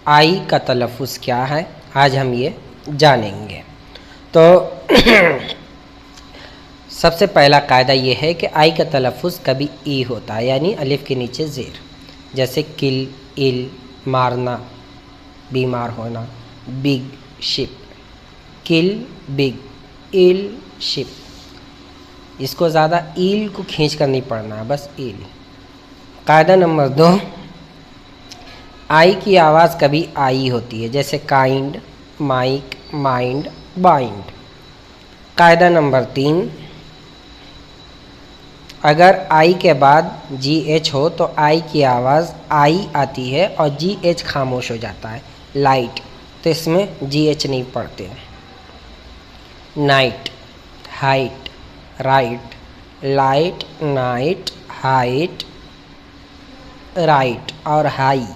आई का तलफ़ुज़ क्या है, आज हम ये जानेंगे। तो सबसे पहला कायदा ये है कि आई का तलफ़ुज़ कभी ई होता है, यानी अलिफ़ के नीचे ज़ेर, जैसे किल, इल, मारना, बीमार होना, बिग शिप, किल बिग, इल शिप। इसको ज़्यादा ईल को खींच कर नहीं पढ़ना है, बस ईल। कायदा नंबर 2, आई की आवाज़ कभी आई होती है, जैसे काइंड, माइक, माइंड, बाइंड। कायदा नंबर 3, अगर आई के बाद जी एच हो तो आई की आवाज़ आई आती है और जी एच खामोश हो जाता है, लाइट, तो इसमें जी एच नहीं पढ़ते। Night, height, right, light, night, height, right और हाई।